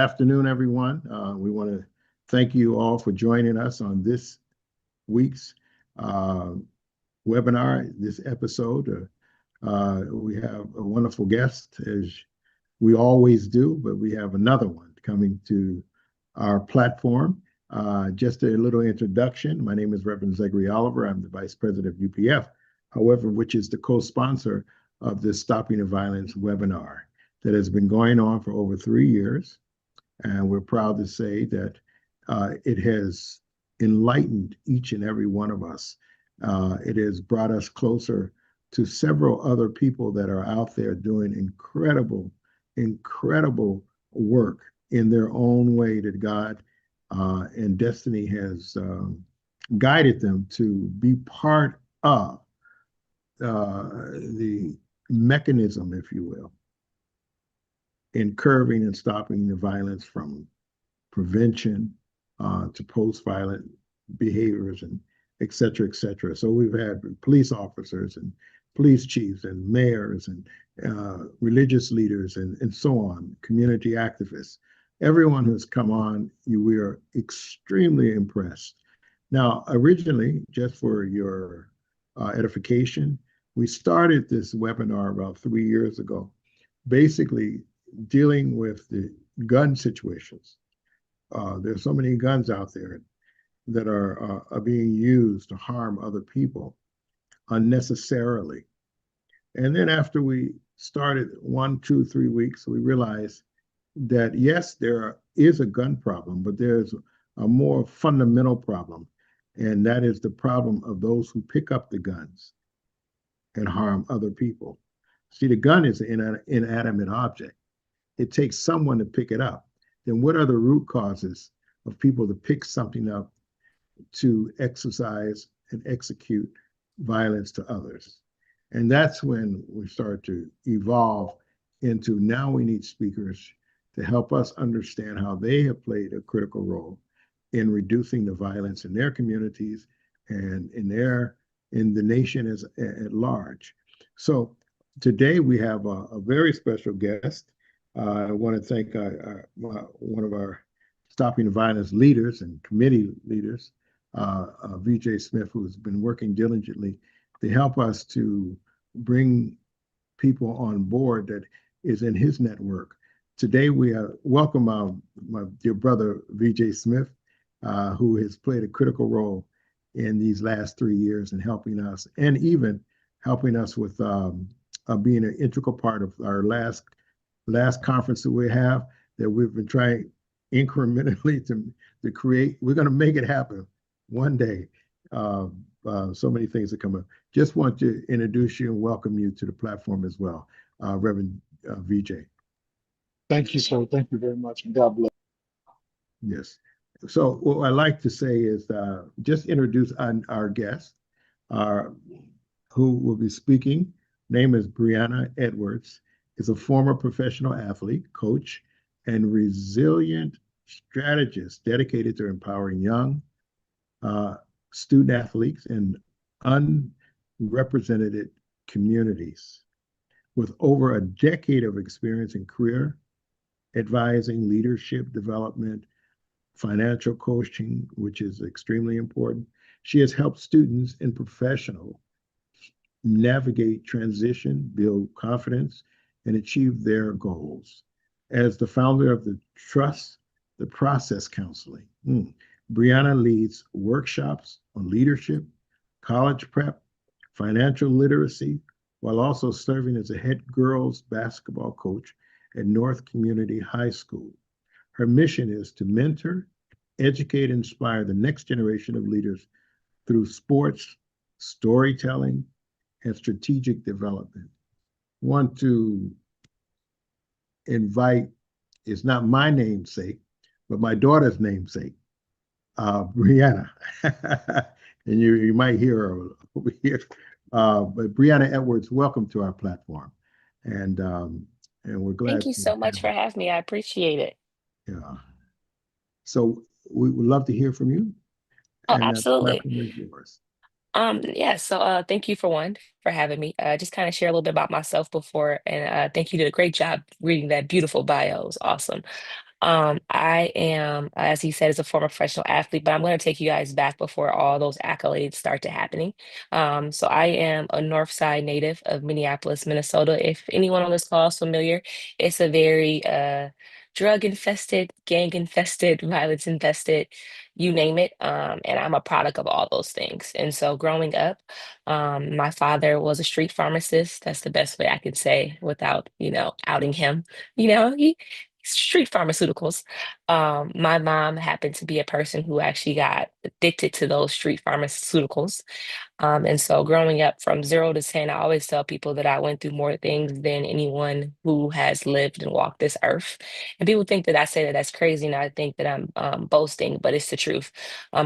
Afternoon, everyone. We want to thank you all for joining us on this week's uh, webinar, this episode. We have a wonderful guest, as we always do, but we have another one coming to our platform. Just a little introduction. My name is Reverend Gregory Oliver. I'm the Vice President of UPF, however, which is the co-sponsor of this Stopping the Violence webinar that has been going on for over 3 years. And we're proud to say that it has enlightened each and every one of us. It has brought us closer to several other people that are out there doing incredible work in their own way that God and destiny has guided them to be part of the mechanism, if you will, in curbing and stopping the violence from prevention to post-violent behaviors and et cetera, et cetera. So we've had police officers and police chiefs and mayors and religious leaders and so on, community activists. Everyone who's come on, we are extremely impressed. Now, originally, just for your edification, we started this webinar about 3 years ago, basically dealing with the gun situations. There's so many guns out there that are being used to harm other people unnecessarily. And then after we started 1, 2, 3 weeks, we realized that yes, there is a gun problem, but there's a more fundamental problem, and that is the problem of those who pick up the guns and harm other people. See, the gun is an inanimate object. It takes someone to pick it up. Then what are the root causes of people to pick something up to exercise and execute violence to others? And that's when we start to evolve into now we need speakers to help us understand how they have played a critical role in reducing the violence in their communities and in the nation as at large. So today we have a very special guest. I want to thank one of our Stopping the Violence leaders and committee leaders, VJ Smith, who has been working diligently to help us to bring people on board that is in his network. Today we welcome my dear brother, VJ Smith, who has played a critical role in these last 3 years in helping us, and even helping us with being an integral part of our last conference that we have, that we've been trying incrementally to create. We're going to make it happen one day. So many things that come up. Just want to introduce you and welcome you to the platform as well, Reverend VJ. Thank you, sir. Thank you very much. And God bless. Yes. So what I like to say is just introduce our guest, who will be speaking. Name is Brianna Edwards. Is a former professional athlete, coach, and resilient strategist dedicated to empowering young student athletes in unrepresented communities. With over a decade of experience in career advising, leadership development, financial coaching, which is extremely important, she has helped students and professionals navigate transition, build confidence, and achieve their goals. As the founder of the Trust the Process Counseling, Brianna leads workshops on leadership, college prep, financial literacy, while also serving as a head girls basketball coach at North Community High School. Her mission is to mentor, educate, and inspire the next generation of leaders through sports, storytelling, and strategic development. Want to invite, it's not my namesake, but my daughter's namesake, Brianna. And you might hear her over here. But Brianna Edwards, welcome to our platform. And we're glad. Thank you so much for having me. I appreciate it. Yeah. So we would love to hear from you. Oh, And absolutely. the platform is yours. Yeah, so thank you for having me. Just kind of share a little bit about myself before, and thank you, did a great job reading that beautiful bio. It was awesome. I am, as he said, as a former professional athlete, but I'm going to take you guys back before all those accolades start to happening. So I am a North Side native of Minneapolis, Minnesota. If anyone on this call is familiar, it's a very drug infested, gang infested, violence infested, you name it. And I'm a product of all those things. And so growing up, my father was a street pharmacist. That's the best way I can say without, outing him. He street pharmaceuticals. My mom happened to be a person who actually got addicted to those street pharmaceuticals. And so growing up from 0 to 10, I always tell people that I went through more things than anyone who has lived and walked this earth. And people think that I say that that's crazy, and I think that I'm boasting, but it's the truth.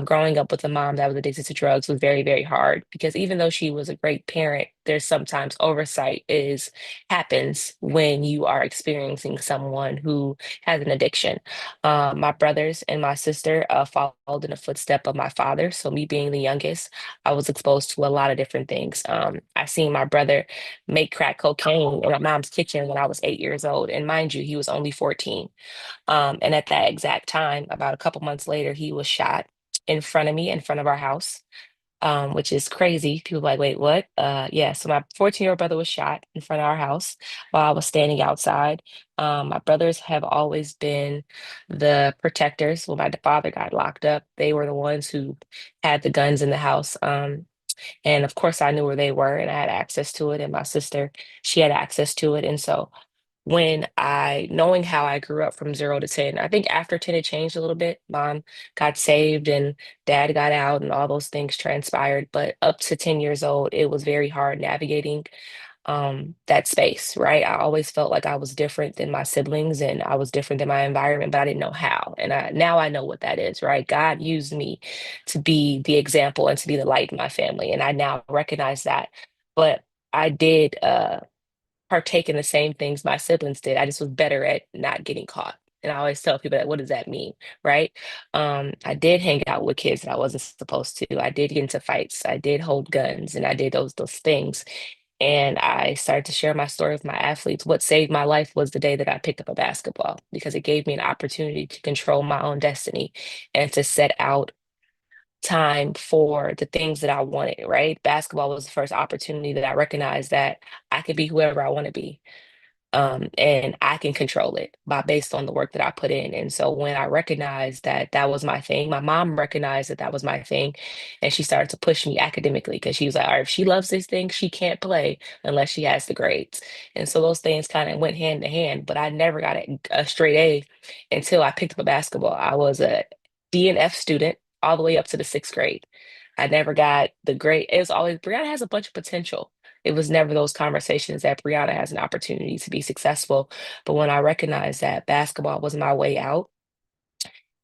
Growing up with a mom that was addicted to drugs was very, very hard because even though she was a great parent, there's sometimes oversight is happens when you are experiencing someone who has an addiction. My brothers and my sister followed in the footstep of my father. So me being the youngest, I was exposed to a lot of different things. I seen my brother make crack cocaine in my mom's kitchen when I was 8 years old. And mind you, he was only 14. And at that exact time, about a couple months later, he was shot in front of me, in front of our house, which is crazy. People are like, wait, what? Yeah, so my 14-year-old brother was shot in front of our house while I was standing outside. My brothers have always been the protectors. When my father got locked up, they were the ones who had the guns in the house. And of course, I knew where they were and I had access to it. And my sister, she had access to it. And so knowing how I grew up from 0 to 10, I think after 10 it changed a little bit. Mom got saved and dad got out and all those things transpired. But up to 10 years old, it was very hard navigating that space, right? I always felt like I was different than my siblings and I was different than my environment, but I didn't know how. And now I know what that is, right? God used me to be the example and to be the light in my family. And I now recognize that. But I did partake in the same things my siblings did. I just was better at not getting caught. And I always tell people that, what does that mean? Right? I did hang out with kids that I wasn't supposed to. I did get into fights. I did hold guns and I did those things. And I started to share my story with my athletes. What saved my life was the day that I picked up a basketball because it gave me an opportunity to control my own destiny and to set out time for the things that I wanted, right? Basketball was the first opportunity that I recognized that I could be whoever I want to be. And I can control it based on the work that I put in. And so when I recognized that that was my thing, my mom recognized that that was my thing, and she started to push me academically because she was like, "All right, if she loves this thing, she can't play unless she has the grades." And so those things kind of went hand to hand. But I never got a straight A until I picked up a basketball. I was a D and F student all the way up to the sixth grade. I never got the grade. It was always Brianna has a bunch of potential. It was never those conversations that Brianna has an opportunity to be successful. But when I recognized that basketball was my way out,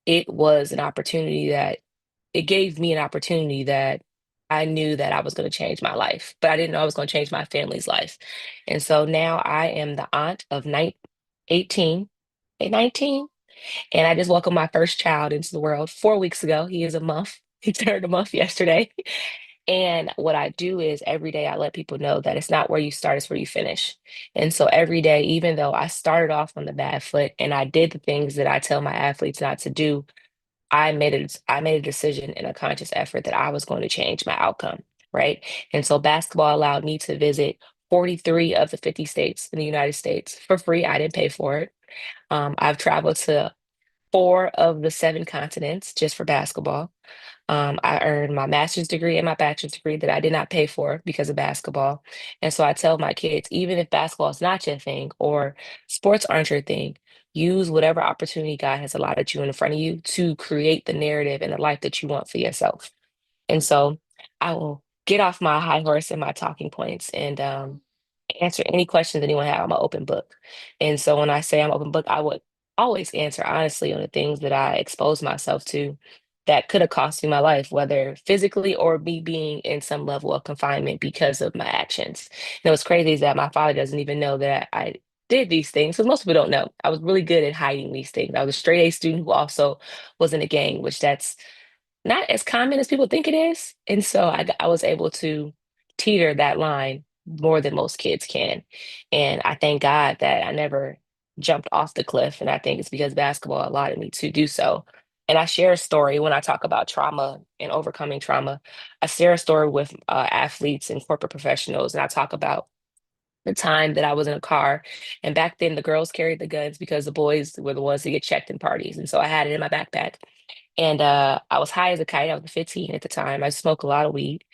it was an opportunity that it gave me an opportunity that I knew that I was going to change my life, but I didn't know I was going to change my family's life. And so now I am the aunt of 18, 19, and I just welcomed my first child into the world 4 weeks ago. He is a month. He turned a month yesterday. And what I do is every day I let people know that it's not where you start, it's where you finish. And so every day, even though I started off on the bad foot and I did the things that I tell my athletes not to do, I made a decision and a conscious effort that I was going to change my outcome, right? And so basketball allowed me to visit 43 of the 50 states in the United States for free. I didn't pay for it. I've traveled to 4 of the 7 continents just for basketball. I earned my master's degree and my bachelor's degree that I did not pay for because of basketball. And so I tell my kids, even if basketball is not your thing or sports aren't your thing, use whatever opportunity God has allotted you in front of you to create the narrative and the life that you want for yourself. And so I will get off my high horse and my talking points and answer any questions anyone have. I'm an open book. And so when I say I'm open book, I would always answer honestly on the things that I exposed myself to that could have cost me my life, whether physically or me being in some level of confinement because of my actions. And what's crazy is that my father doesn't even know that I did these things because most people don't know. I was really good at hiding these things. I was a straight A student who also was in a gang, which that's not as common as people think it is. And so I was able to teeter that line more than most kids can. And I thank God that I never jumped off the cliff. And I think it's because basketball allowed me to do so. And I share a story when I talk about trauma and overcoming trauma. I share a story with athletes and corporate professionals, and I talk about the time that I was in a car. And back then, the girls carried the guns because the boys were the ones to get checked in parties. And so I had it in my backpack. And I was high as a kite. I was 15 at the time. I smoked a lot of weed.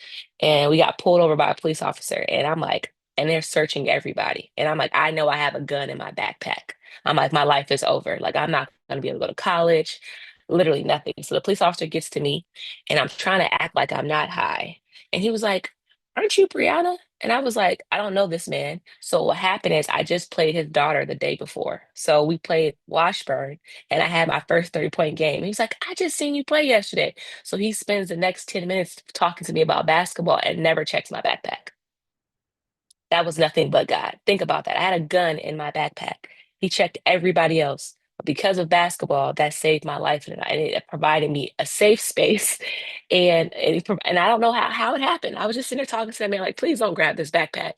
And we got pulled over by a police officer. And I'm like, and they're searching everybody. And I'm like, I know I have a gun in my backpack. I'm like, my life is over. Like, I'm not going to be able to go to college, literally nothing. So the police officer gets to me, and I'm trying to act like I'm not high. And he was like, aren't you Brianna? And I was like, I don't know this man. So what happened is I just played his daughter the day before. So we played Washburn, and I had my first 30-point game. He's like, I just seen you play yesterday. So he spends the next 10 minutes talking to me about basketball and never checks my backpack. That was nothing but God. Think about that. I had a gun in my backpack. He checked everybody else. But because of basketball, that saved my life, and it provided me a safe space. And I don't know how it happened. I was just sitting there talking to that man, like, please don't grab this backpack.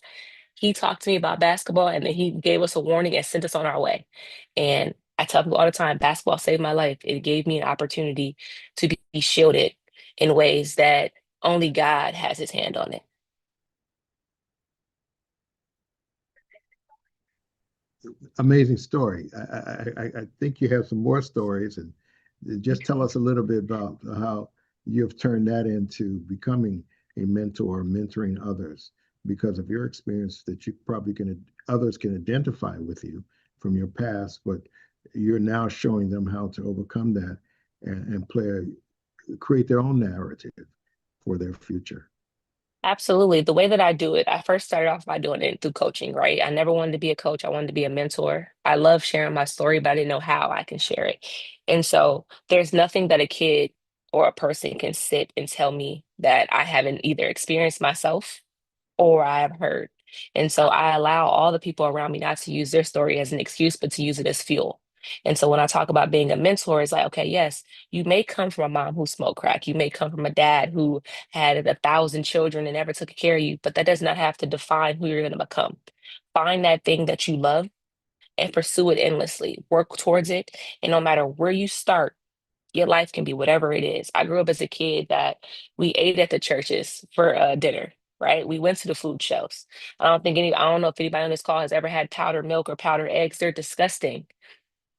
He talked to me about basketball, and then he gave us a warning and sent us on our way. And I tell people all the time, basketball saved my life. It gave me an opportunity to be shielded in ways that only God has his hand on it. Amazing story. I think you have some more stories, and just tell us a little bit about how you have turned that into becoming a mentor, mentoring others because of your experience that you probably can others can identify with you from your past, but you're now showing them how to overcome that and create their own narrative for their future. Absolutely. The way that I do it, I first started off by doing it through coaching, right? I never wanted to be a coach. I wanted to be a mentor. I love sharing my story, but I didn't know how I can share it. And so there's nothing that a kid or a person can sit and tell me that I haven't either experienced myself or I have heard. And so I allow all the people around me not to use their story as an excuse, but to use it as fuel. And so when I talk about being a mentor, it's like, okay, yes, you may come from a mom who smoked crack. You may come from a dad who had 1,000 children and never took care of you, but that does not have to define who you're going to become. Find that thing that you love and pursue it endlessly. Work towards it. And no matter where you start, your life can be whatever it is. I grew up as a kid that we ate at the churches for dinner, right? We went to the food shelves. I don't know if anybody on this call has ever had powdered milk or powdered eggs. They're disgusting.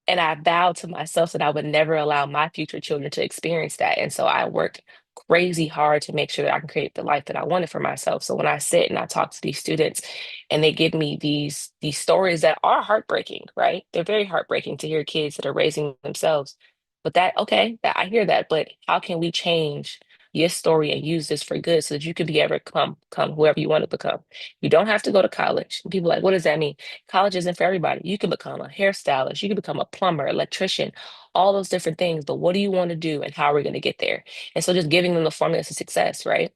And I vowed to myself that I would never allow my future children to experience that. And so I worked crazy hard to make sure that I can create the life that I wanted for myself. So when I sit and I talk to these students and they give me these stories that are heartbreaking, right? They're very heartbreaking to hear kids that are raising themselves. But that, okay, that I hear that, but how can we change your story and use this for good so that you can be ever come whoever you want to become? You don't have to go to college. And people are like, what does that mean? College isn't for everybody. You can become a hairstylist, you can become a plumber, electrician, all those different things. But what do you want to do and how are we going to get there? And so just giving them the formula to success, right?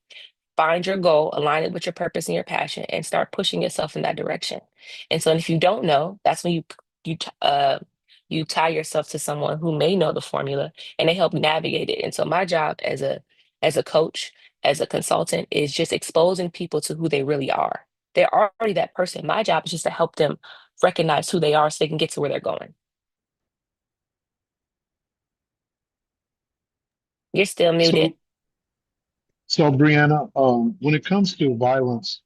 Find your goal, align it with your purpose and your passion, and start pushing yourself in that direction. And so if you don't know, that's when you t- uh you tie yourself to someone who may know the formula and they help navigate it. And so my job as a coach, as a consultant, is just exposing people to who they really are. They're already that person. My job is just to help them recognize who they are so they can get to where they're going. You're still muted. So, so Brianna, when it comes to violence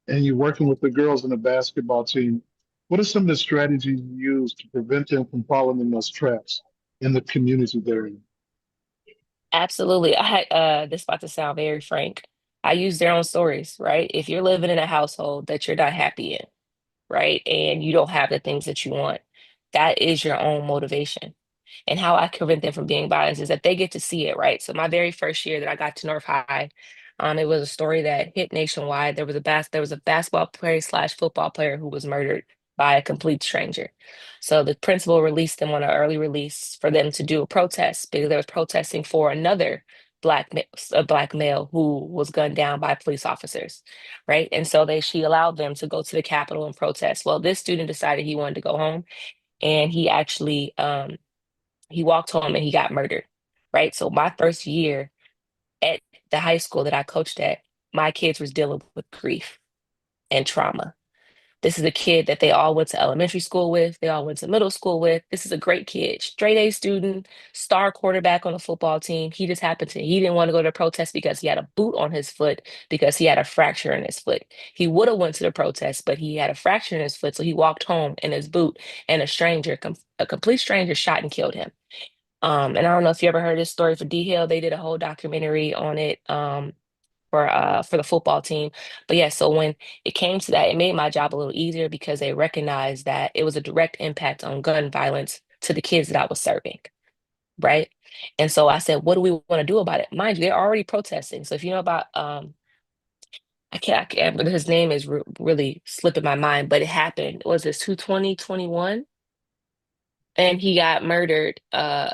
and you're working with the girls in the basketball team, what are some of the strategies you use to prevent them from falling in those traps in the community they're in? Absolutely. This is about to sound very frank. I use their own stories, right? If you're living in a household that you're not happy in, right? And you don't have the things that you want, that is your own motivation. And how I prevent them from being violent is that they get to see it, right? So my very first year that I got to North High, it was a story that hit nationwide. There was a basketball player slash football player who was murdered by a complete stranger. So the principal released them on an early release for them to do a protest because they was protesting for another a black male who was gunned down by police officers, right? And so she allowed them to go to the Capitol and protest. Well, this student decided he wanted to go home, and he walked home and he got murdered, right? So my first year at the high school that I coached at, my kids was dealing with grief and trauma. This is a kid that they all went to elementary school with, they all went to middle school with. This is a great kid, straight A student, star quarterback on the football team. He just happened to, he didn't want to go to the protest because he had a boot on his foot because he had a fracture in his foot. He would have went to the protest, but he had a fracture in his foot, so he walked home in his boot, and a complete stranger shot and killed him. And I don't know if you ever heard this story for D Hill. They did a whole documentary on it. For the football team. But yeah, so when it came to that, it made my job a little easier because they recognized that it was a direct impact on gun violence to the kids that I was serving, right? And so I said, what do we want to do about it? Mind you, they're already protesting. So if you know about I can't, but his name is really slipping my mind, but it happened. Was this 2/20/21? And he got murdered.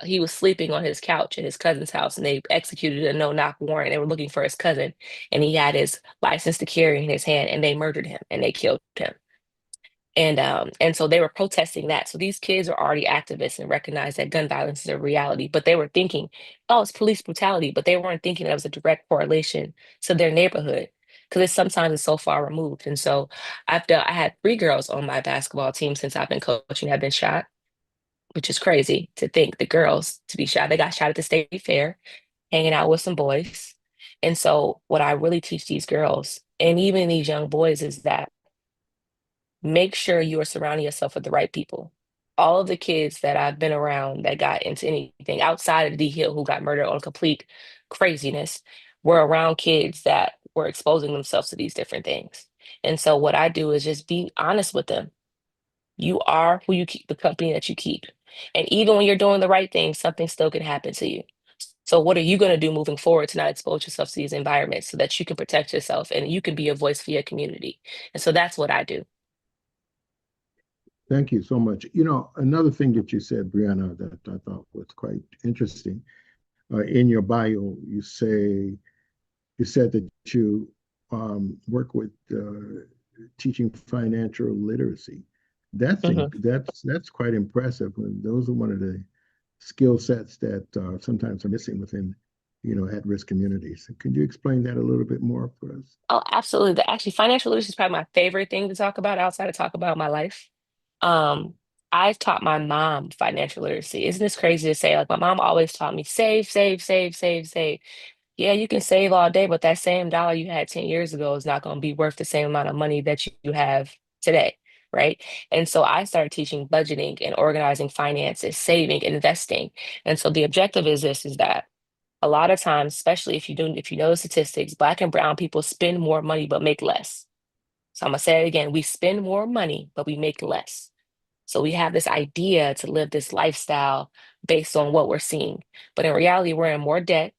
He was sleeping on his couch at his cousin's house, and they executed a no-knock warrant. They were looking for his cousin, and he had his license to carry in his hand, and they murdered him and they killed him. And so they were protesting that. So these kids are already activists and recognize that gun violence is a reality, but they were thinking, oh, it's police brutality, but they weren't thinking there was a direct correlation to their neighborhood because sometimes it's so far removed. And so I had 3 girls on my basketball team since I've been coaching have been shot, which is crazy to think the girls to be shot. They got shot at the state fair, hanging out with some boys. And so, what I really teach these girls and even these young boys is that make sure you are surrounding yourself with the right people. All of the kids that I've been around that got into anything outside of D Hill who got murdered on complete craziness were around kids that were exposing themselves to these different things. And so, what I do is just be honest with them. You are who you keep, the company that you keep. And even when you're doing the right thing, something still can happen to you. So what are you going to do moving forward to not expose yourself to these environments so that you can protect yourself and you can be a voice for your community? And so that's what I do. Thank you so much. You know, another thing that you said, Brianna, that I thought was quite interesting. In your bio, you said that you work with teaching financial literacy. Mhm. That's quite impressive. And those are one of the skill sets that sometimes are missing within, at-risk communities. Could you explain that a little bit more for us? Oh, absolutely. Actually, financial literacy is probably my favorite thing to talk about outside of talk about my life. Um, I've taught my mom financial literacy. Isn't this crazy to say? Like my mom always taught me save, save, save, save, save. Yeah, you can save all day, but that same dollar you had 10 years ago is not going to be worth the same amount of money that you have today, right? And so I started teaching budgeting and organizing finances, saving, investing. And so the objective is this is that a lot of times, especially if you know the statistics, Black and brown people spend more money but make less. So I'm gonna say it again, we spend more money, but we make less. So we have this idea to live this lifestyle based on what we're seeing. But in reality, we're in more debt.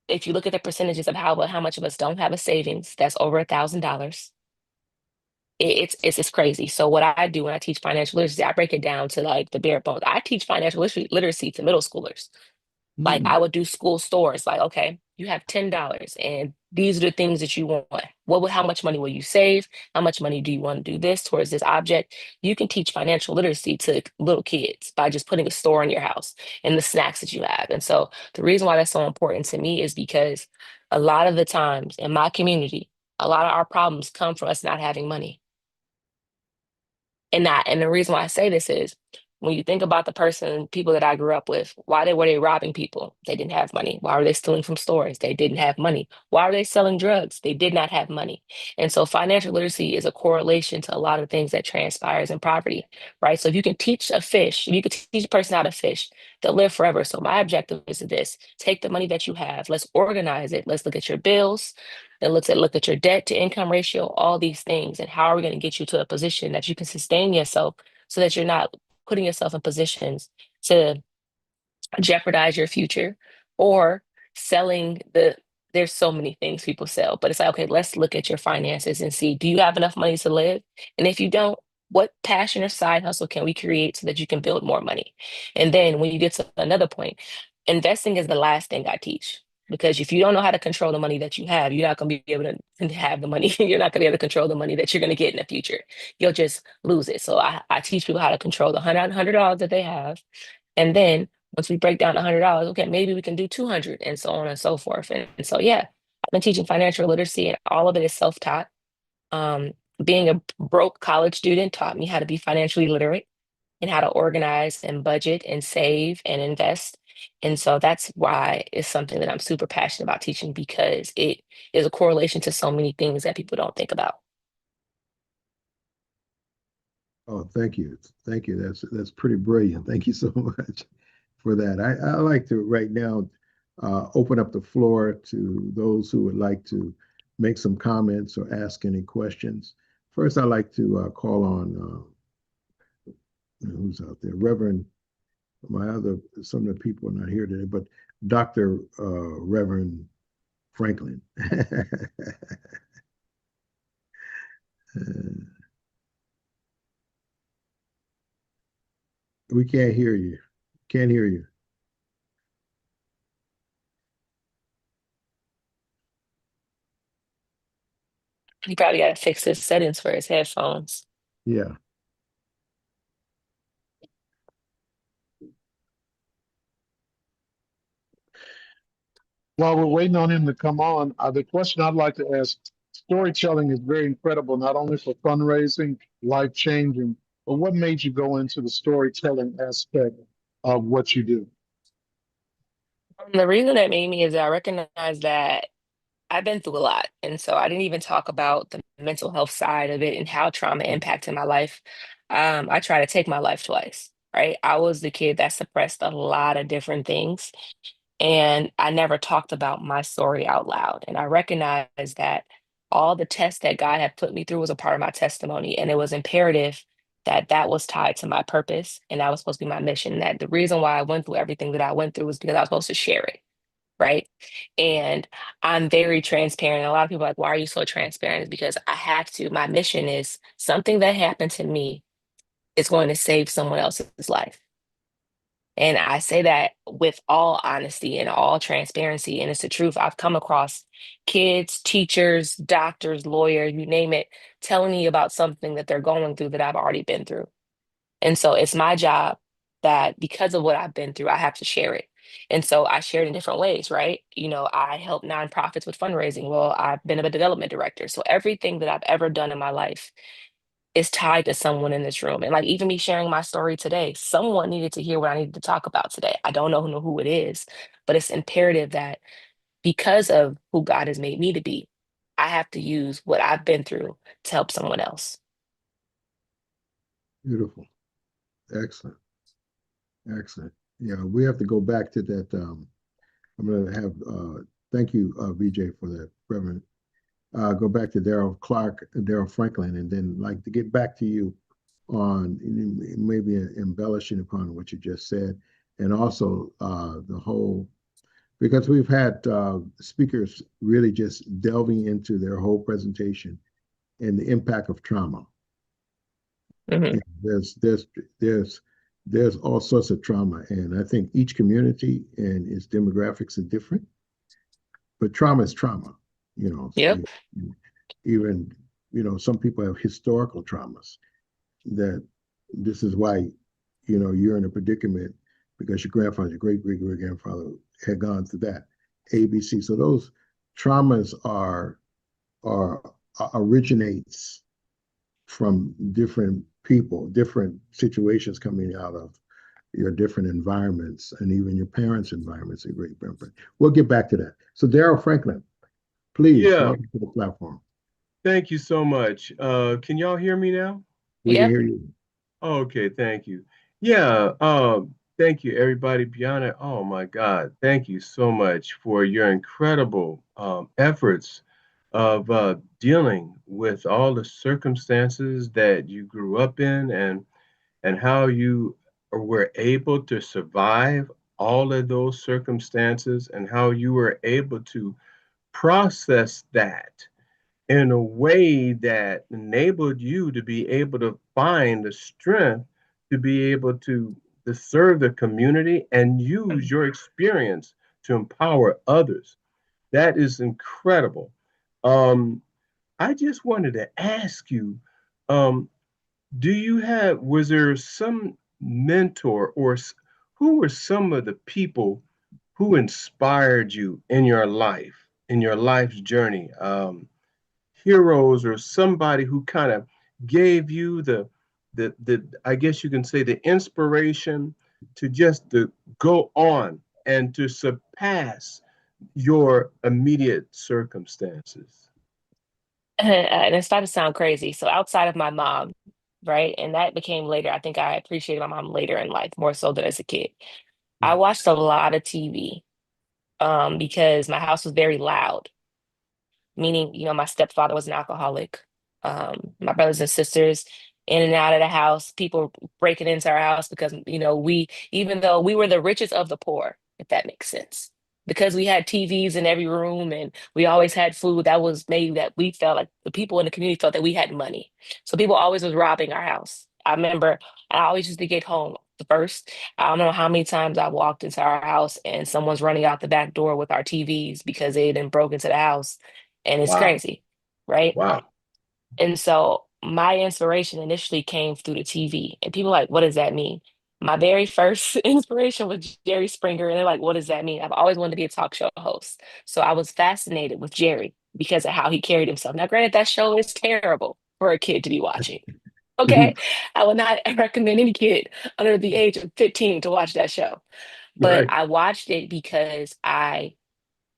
If you look at the percentages of how much of us don't have a savings, that's over $1,000. It's just crazy. So what I do when I teach financial literacy, I break it down to like the bare bones. I teach financial literacy to middle schoolers. Like Hmm. I would do school stores, like, okay, you have $10 and these are the things that you want. How much money will you save? How much money do you want to do this towards this object? You can teach financial literacy to little kids by just putting a store in your house and the snacks that you have. And so the reason why that's so important to me is because a lot of the times in my community, a lot of our problems come from us not having money. And the reason why I say this is when you think about the people that I grew up with, were they robbing people? They didn't have money. Why were they stealing from stores? They didn't have money. Why were they selling drugs? They did not have money. And so financial literacy is a correlation to a lot of things that transpires in poverty, right? So if you can teach a fish, if you could teach a person how to fish, they'll live forever. So my objective is this: take the money that you have, let's organize it, let's look at your bills, that look at your debt to income ratio, all these things, and how are we going to get you to a position that you can sustain yourself so that you're not putting yourself in positions to jeopardize your future or selling there's so many things people sell, but it's like, okay, let's look at your finances and see, do you have enough money to live? And if you don't, what passion or side hustle can we create so that you can build more money? And then when you get to another point, investing is the last thing I teach. Because if you don't know how to control the money that you have, you're not going to be able to have the money. You're not going to be able to control the money that you're going to get in the future. You'll just lose it. So I teach people how to control the $100 that they have, and then once we break down $100, okay, maybe we can do 200 and so on and so forth. And so, yeah, I've been teaching financial literacy and all of it is self-taught. being a broke college student taught me how to be financially literate and how to organize and budget and save and invest. And so that's why it's something that I'm super passionate about teaching because it is a correlation to so many things that people don't think about. Oh, thank you. Thank you. That's pretty brilliant. Thank you so much for that. I like to right now open up the floor to those who would like to make some comments or ask any questions. First, I'd like to call on who's out there, Reverend. Some of the people are not here today, but Dr. Reverend Franklin. We can't hear you. Can't hear you. He probably got to fix his settings for his headphones. Yeah. While we're waiting on him to come on, the question I'd like to ask, storytelling is very incredible, not only for fundraising, life changing, but what made you go into the storytelling aspect of what you do? The reason that made me is that I recognize that I've been through a lot. And so I didn't even talk about the mental health side of it and how trauma impacted my life. I tried to take my life twice, right? I was the kid that suppressed a lot of different things. And I never talked about my story out loud. And I recognized that all the tests that God had put me through was a part of my testimony. And it was imperative that that was tied to my purpose. And that was supposed to be my mission. That the reason why I went through everything that I went through was because I was supposed to share it. Right. And I'm very transparent. A lot of people are like, why are you so transparent? It's because I have to. My mission is something that happened to me is going to save someone else's life. And I say that with all honesty and all transparency. And it's the truth. I've come across kids, teachers, doctors, lawyers, you name it, telling me about something that they're going through that I've already been through. And so it's my job that because of what I've been through, I have to share it. And so I share it in different ways, right? I help nonprofits with fundraising. Well, I've been a development director. So everything that I've ever done in my life is tied to someone in this room. And like even me sharing my story today, someone needed to hear what I needed to talk about today. I don't know who it is, but it's imperative that because of who God has made me to be, I have to use what I've been through to help someone else. Beautiful. Excellent. Excellent. Yeah, we have to go back to that. I'm going to have, thank you, VJ, for that, Reverend. Go back to Daryl Franklin, and then like to get back to you on maybe embellishing upon what you just said, and also the whole, because we've had speakers really just delving into their whole presentation and the impact of trauma. Mhm. There's all sorts of trauma, and I think each community and its demographics are different. But trauma is trauma, you know. Yep. Even some people have historical traumas that this is why you're in a predicament because your grandfather, your great grandfather had gone through that. ABC. So those traumas are originates from different people, different situations coming out of your different environments and even your parents' environments and great grandparents. We'll get back to that. So Daryl Franklin, please Yeah, welcome to the platform. thank you so much. Can y'all hear me now? We can Yep. hear you. Okay, thank you. Yeah, thank you, everybody. Bianna, oh my God, thank you so much for your incredible efforts of dealing with all the circumstances that you grew up in and how you were able to survive all of those circumstances and how you were able to process that in a way that enabled you to be able to find the strength to be able to serve the community and use your experience to empower others. That is incredible. Um, I just wanted to ask you, um, was there some mentor who were some of the people who inspired you in your life, in your life's journey? heroes or somebody who kind of gave you the I guess you can say the inspiration to just to go on and to surpass your immediate circumstances? And it's starting to sound crazy. So outside of my mom, right? And that became later. I think I appreciated my mom later in life, more so than as a kid. I watched a lot of TV because my house was very loud, meaning, my stepfather was an alcoholic. My brothers and sisters in and out of the house, people breaking into our house because, even though we were the richest of the poor, if that makes sense, because we had TVs in every room and we always had food, that was made that we felt like the people in the community felt that we had money. So people always was robbing our house. I remember I always used to get home the first. I don't know how many times I walked into our house and someone's running out the back door with our TVs because they had broke into the house, and it's Wow. crazy, right? Wow. And so my inspiration initially came through the TV, and people are like, what does that mean? My very first inspiration was Jerry Springer, and they're like, what does that mean? I've always wanted to be a talk show host. So I was fascinated with Jerry because of how he carried himself. Now, granted, that show is terrible for a kid to be watching. Okay. I would not recommend any kid under the age of 15 to watch that show. But Right. I watched it because my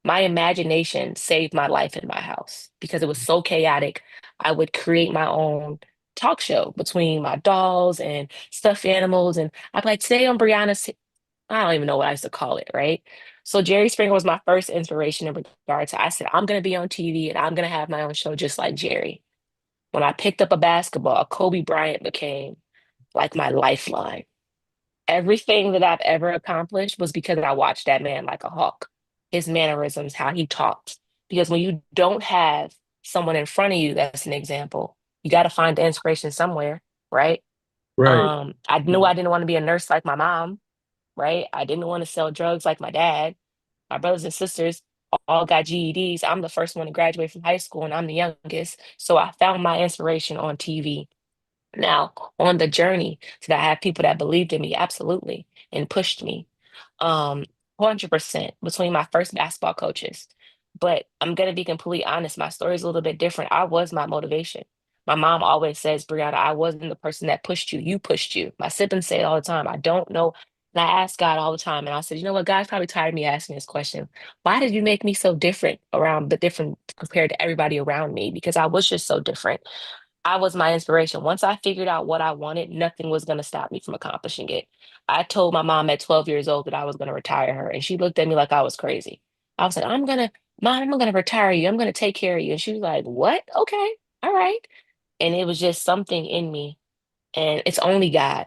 imagination saved my life in my house because it was so chaotic. I would create my own talk show between my dolls and stuffed animals. And I'd be like, today on Brianna's, I don't even know what I used to call it, right? So Jerry Springer was my first inspiration in regard to, I said, I'm going to be on TV and I'm going to have my own show just like Jerry. When I picked up a basketball, Kobe Bryant became like my lifeline. Everything that I've ever accomplished was because I watched that man like a hawk, his mannerisms, how he talked. Because when you don't have someone in front of you that's an example, you got to find the inspiration somewhere, right? Right. I knew I didn't want to be a nurse like my mom, right? I didn't want to sell drugs like my dad. My brothers and sisters all got GEDs. I'm the first one to graduate from high school and I'm the youngest. So I found my inspiration on TV. Now, on the journey, did I have people that believed in me? Absolutely, and pushed me. 100% between my first basketball coaches. But I'm gonna be completely honest, my story is a little bit different. I was my motivation. My mom always says, Brianna, I wasn't the person that pushed you, you pushed you. My siblings say it all the time. I don't know. And I ask God all the time, and I said, you know what, God's probably tired of me asking this question. Why did you make me so different around, but different compared to everybody around me? Because I was just so different. I was my inspiration. Once I figured out what I wanted, nothing was going to stop me from accomplishing it. I told my mom at 12 years old that I was going to retire her, and she looked at me like I was crazy. I was like, Mom, I'm going to retire you. I'm going to take care of you. And she was like, What? Okay. All right. And it was just something in me, and it's only God.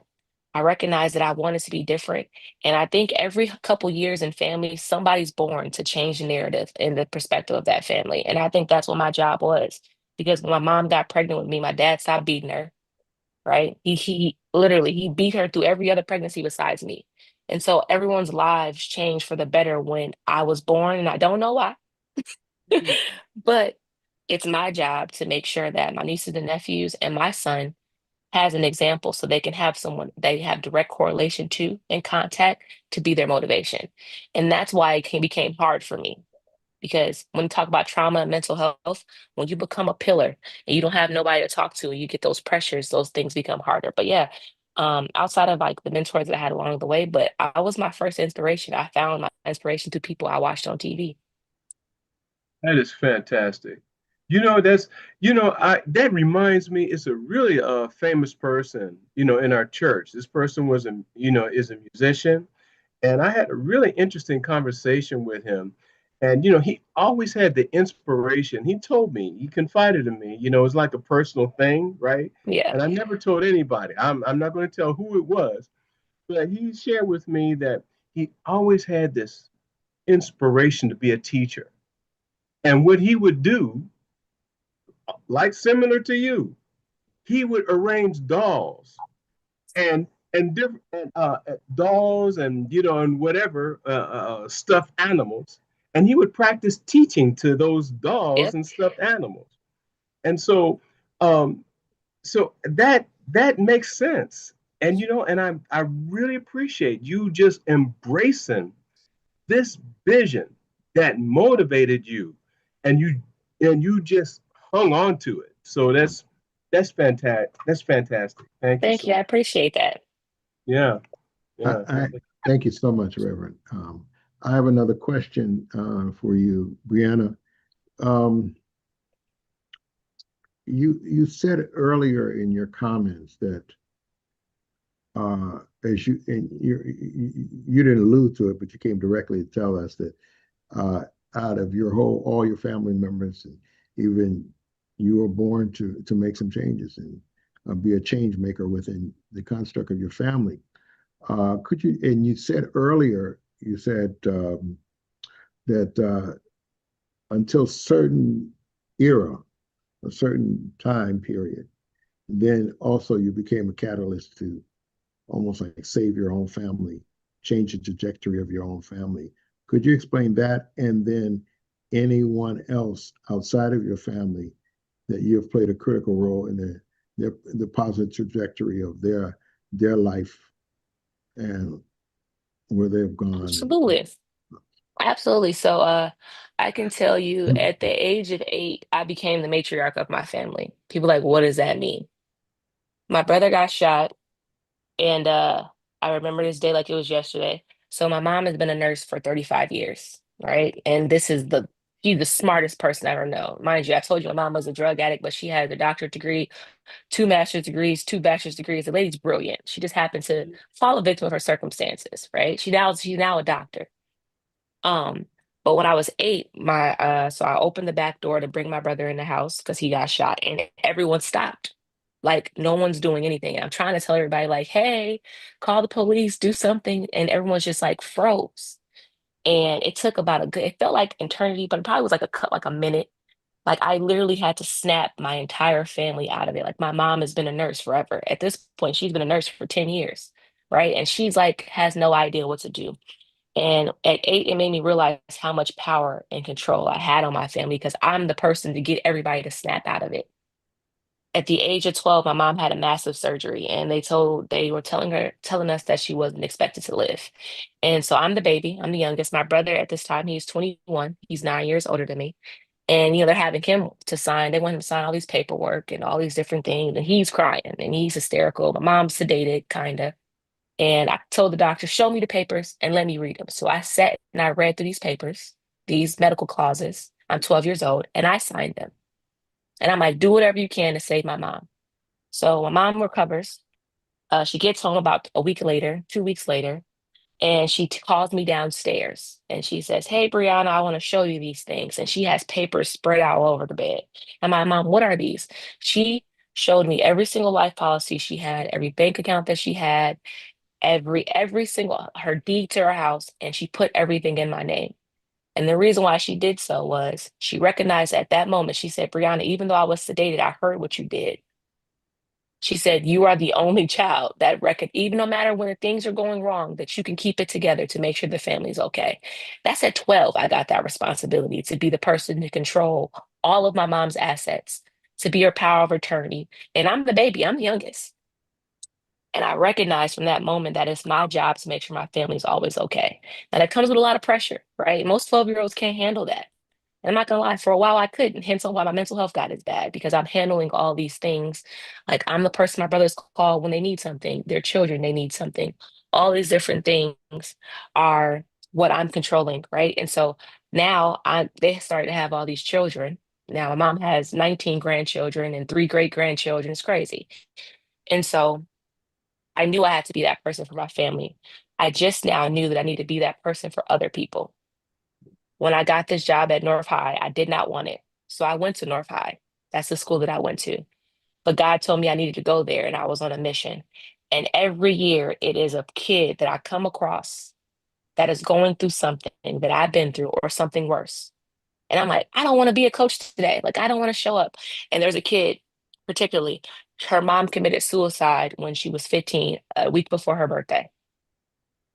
I recognized that I wanted to be different. And I think every couple years in family, somebody's born to change the narrative and the perspective of that family. And I think that's what my job was. Because when my mom got pregnant with me, my dad stopped beating her, right? He literally he beat her through every other pregnancy besides me. And so everyone's lives changed for the better when I was born, and I don't know why. But it's my job to make sure that my nieces and nephews and my son has an example so they can have someone they have direct correlation to and contact to be their motivation. And that's why became hard for me because when you talk about trauma and mental health, when you become a pillar and you don't have nobody to talk to, you get those pressures, those things become harder. But yeah, outside of like the mentors that I had along the way, but I was my first inspiration. I found my inspiration through people I watched on TV. That is fantastic. That reminds me, it's a really famous person, in our church. This person is a musician, and I had a really interesting conversation with him. And he always had the inspiration. He told me, he confided in me, it's like a personal thing, right? Yeah. And I never told anybody. I'm not going to tell who it was, but he shared with me that he always had this inspiration to be a teacher. And what he would do, like similar to you, he would arrange dolls and different dolls and and whatever stuffed animals, and he would practice teaching to those dolls Yep. and stuffed animals. And um, so that makes sense. And and I really appreciate you just embracing this vision that motivated you, and you just hung on to it. So that's fantastic. That's fantastic. Thank you Thank so you. I much. appreciate that. Yeah, I, yeah. I thank you so much, Reverend. I have another question for you, Brianna. Um, you said earlier in your comments that as you and you didn't allude to it, but you came directly to tell us that out of your whole all your family members, and even you were born to make some changes and be a change maker within the construct of your family. Could you, and you said earlier, you said that until certain era, a certain time period, then also you became a catalyst to almost like save your own family, change the trajectory of your own family. Could you explain that? And then anyone else outside of your family that you have played a critical role in the positive trajectory of their life and where they've gone. Absolutely. Absolutely. So I can tell you at the age of 8, I became the matriarch of my family. People like, what does that mean? My brother got shot, and I remember this day like it was yesterday. So my mom has been a nurse for 35 years, right? And she's the smartest person I ever know. Mind you, I told you my mom was a drug addict, but she had a doctorate degree, 2 master's degrees, 2 bachelor's degrees. The lady's brilliant. She just happened to fall a victim of her circumstances, right? She's now a doctor. Um, but when I was 8, so I opened the back door to bring my brother in the house because he got shot, and everyone stopped. Like no one's doing anything. I'm trying to tell everybody, like, hey, call the police, do something, and everyone's just like froze. And it took about it felt like eternity, but it probably was like like a minute. Like I literally had to snap my entire family out of it. Like my mom has been a nurse forever. At this point, she's been a nurse for 10 years, right? And she's like has no idea what to do. And at 8, it made me realize how much power and control I had on my family because I'm the person to get everybody to snap out of it. At the age of 12, my mom had a massive surgery, and they were telling us that she wasn't expected to live. And so I'm the baby, I'm the youngest. My brother at this time, he's 21, he's 9 years older than me. And they're having him to sign, they want him to sign all these paperwork and all these different things. And he's crying and he's hysterical. My mom's sedated, kind of. And I told the doctor, show me the papers and let me read them. So I sat and I read through these papers, these medical clauses. I'm 12 years old and I signed them. And I'm like, do whatever you can to save my mom. So my mom recovers. She gets home about a week later, 2 weeks later, and she calls me downstairs and she says, hey, Brianna, I want to show you these things. And she has papers spread out all over the bed. And my mom, what are these? She showed me every single life policy she had, every bank account that she had, every single her deed to her house, and she put everything in my name. And the reason why she did so was she recognized at that moment, she said, Brianna, even though I was sedated, I heard what you did. She said, you are the only child that record, even no matter when things are going wrong, that you can keep it together to make sure the family's okay. That's at 12, I got that responsibility to be the person to control all of my mom's assets, to be her power of attorney. And I'm the baby, I'm the youngest. And I recognize from that moment that it's my job to make sure my family's always okay. Now that comes with a lot of pressure, right? Most 12-year-olds can't handle that. And I'm not gonna lie, for a while I couldn't, hence on why my mental health got as bad, because I'm handling all these things. Like I'm the person my brothers call when they need something, their children, they need something. All these different things are what I'm controlling, right? And so now they started to have all these children. Now my mom has 19 grandchildren and 3 great grandchildren. It's crazy. And so I knew I had to be that person for my family. I just now knew that I need to be that person for other people. When I got this job at North High, I did not want it. So I went to North High. That's the school that I went to. But God told me I needed to go there and I was on a mission. And every year it is a kid that I come across that is going through something that I've been through or something worse. And I'm like, I don't want to be a coach today. Like, I don't want to show up. And there's a kid, particularly, her mom committed suicide when she was 15, a week before her birthday.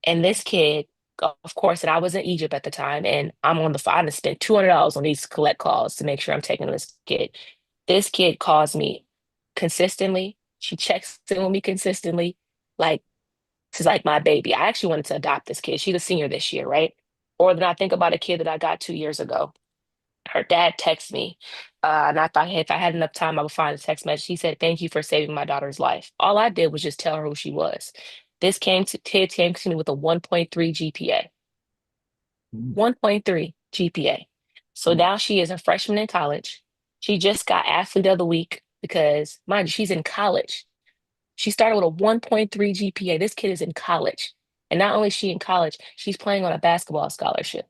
And this kid, of course, and I was in Egypt at the time, and I'm on the phone to spend $200 on these collect calls to make sure I'm taking this kid. This kid calls me consistently. She checks in with me consistently. Like, she's like my baby. I actually wanted to adopt this kid. She's a senior this year, right? Or then I think about a kid that I got 2 years ago. her dad texted me, and I thought if I had enough time, I would find a text message. He said, "Thank you for saving my daughter's life." All I did was just tell her who she was. This kid came to me with a 1.3 GPA. Mm, 1.3 GPA. So mm, now she is a freshman in college. She just got athlete of the week because, mind you, she's in college. She started with a 1.3 GPA. This kid is in college. And not only is she in college, she's playing on a basketball scholarship.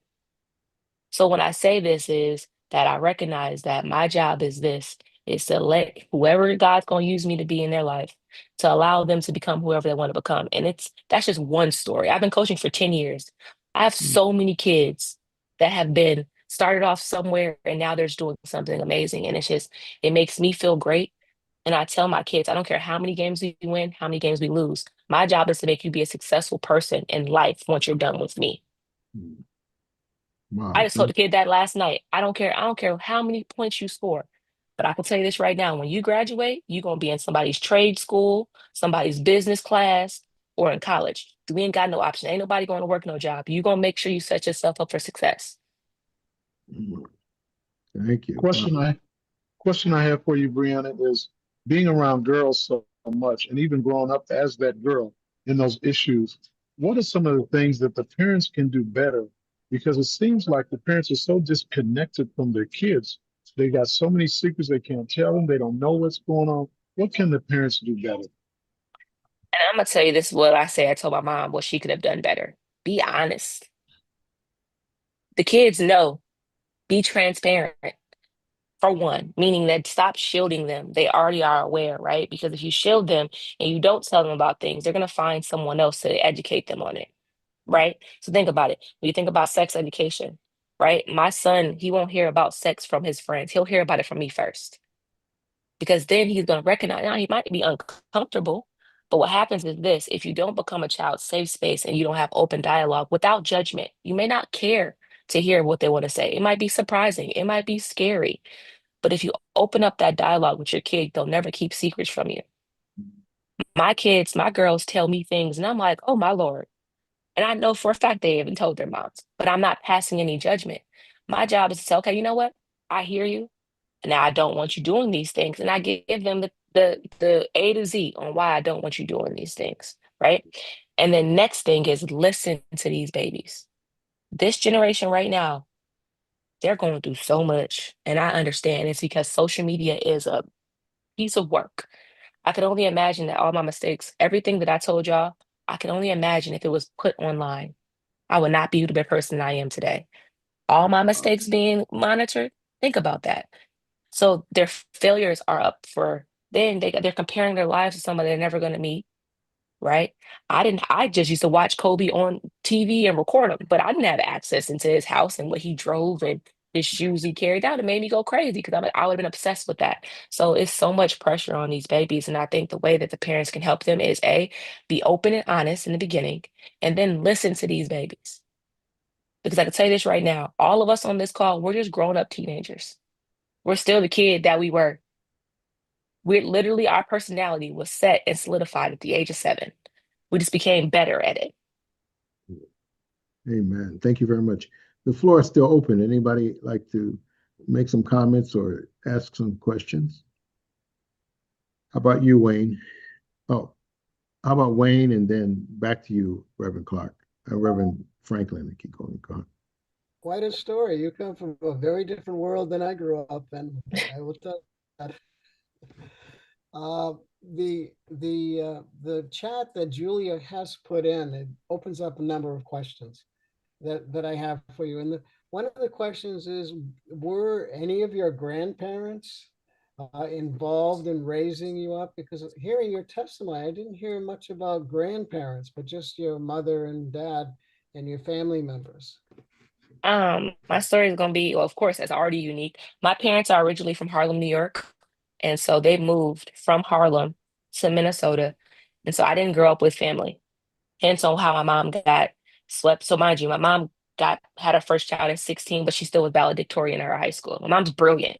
So when I say this is that I recognize that my job is this, is to let whoever God's going to use me to be in their life, to allow them to become whoever they want to become. And that's just one story. I've been coaching for 10 years. I have mm, so many kids that have been started off somewhere and now they're just doing something amazing. And it makes me feel great. And I tell my kids, I don't care how many games we win, how many games we lose. My job is to make you be a successful person in life once you're done with me. mm. I Wow. just told the kid that last night. I don't care how many points you score. But I can tell you this right now, when you graduate, you're gonna be in somebody's trade school, somebody's business class, or in college. We ain't got no option. Ain't nobody going to work no job. You're gonna make sure you set yourself up for success. Mm, thank you. Question I have for you, Brianna, is being around girls so much and even growing up as that girl in those issues, what are some of the things that the parents can do better? Because it seems like the parents are so disconnected from their kids. They got so many secrets they can't tell them. They don't know what's going on. What can the parents do better? And I'm gonna tell you this is what I say. I told my mom what she could have done better. Be honest. The kids know. Be transparent. For one, meaning that stop shielding them. They already are aware, right? Because if you shield them and you don't tell them about things, they're going to find someone else to educate them on it, right? So think about it. When you think about sex education, right? My son, he won't hear about sex from his friends. He'll hear about it from me first because then he's going to recognize, now he might be uncomfortable. But what happens is this, if you don't become a child's safe space and you don't have open dialogue without judgment, you may not care to hear what they want to say. It might be surprising, it might be scary. But if you open up that dialogue with your kid, they'll never keep secrets from you. My kids, my girls tell me things, and I'm like, oh my Lord. And I know for a fact they haven't told their moms, but I'm not passing any judgment. My job is to say, okay, you know what? I hear you. And now I don't want you doing these things. And I give them the A to Z on why I don't want you doing these things. Right. And then next thing is listen to these babies. This generation right now, they're going through so much. And I understand it's because social media is a piece of work. I could only imagine that all my mistakes, everything that I told y'all, I can only imagine if it was put online. I would not be the person I am today. All my mistakes being monitored, think about that. So their failures are up for then they're comparing their lives to somebody they're never going to meet, right? I just used to watch Kobe on TV and record him, but I didn't have access into his house and what he drove and his shoes he carried out. It made me go crazy because I would have been obsessed with that. So it's so much pressure on these babies. And I think the way that the parents can help them is A, be open and honest in the beginning, and then listen to these babies. Because I can tell you this right now, all of us on this call, we're just grown up teenagers. We're still the kid that we were. We're literally, our personality was set and solidified at the age of 7. We just became better at it. Amen. Thank you very much. The floor is still open. Anybody like to make some comments or ask some questions? How about you, Wayne? Oh, how about Wayne and then back to you, Reverend Clark, Reverend Franklin, and keep going. Go on. Quite a story. You come from a very different world than I grew up in. I will tell you that. Uh, the chat that Julia has put in, it opens up a number of questions that I have for you. And one of the questions is, were any of your grandparents involved in raising you up? Because hearing your testimony, I didn't hear much about grandparents, but just your mother and dad and your family members. My story is gonna be, well, of course, it's already unique. My parents are originally from Harlem, New York, and so they moved from Harlem to Minnesota, and so I didn't grow up with family. Hence on how my mom got swept. So mind you, my mom got had her first child at 16, but she still was valedictorian in her high school. My mom's brilliant.